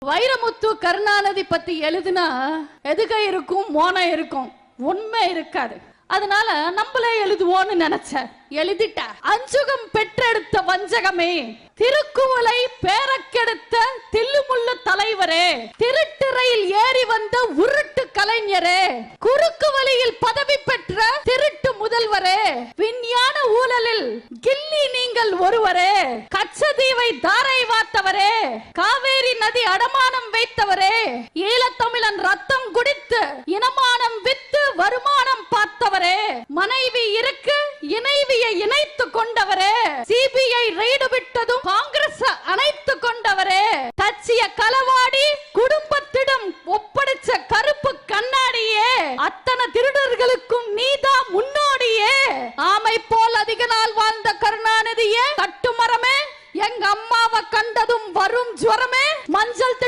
வைரமுத்து கருணாநிதி பத்தி எழுதுனா எதுக இருக்கும், மோனம் இருக்கும், உண்மை இருக்காது. அதனால நம்மளே எழுதுவோன்னு நினைச்ச, எழுதிட்ட. அஞ்சுகம் பெற்றெடுத்த வஞ்சகமே, திருக்குவளை பேரக்கெடுத்த தில்லுமுள்ளு தலைவரே, திருட்டுறையில் ஏறி வந்த உருட்டு கலைஞரே, குறுக்கு வழியில் பதவி பெற்ற திருட்டு முதல்வரே, விஞ்ஞான ஊழலில் கில்லி நீங்கள் ஒருவரே, கச்சதீவை தாரை வார்த்தவரே, காவேரி நதி அடமானம் வைத்தவரே, ஈழத்தமிழன் ரத்தம் குடித்து இனமானம் வித்து வருமானம் பார்த்தவரே, மனைவி இருக்கு இணைவியை இணைத்து கொண்டவரே, சிபிஐ ரெய்டு விட்டதும் காங்கிரஸ் அணைத்து கொண்டவரே, கட்சிய களவா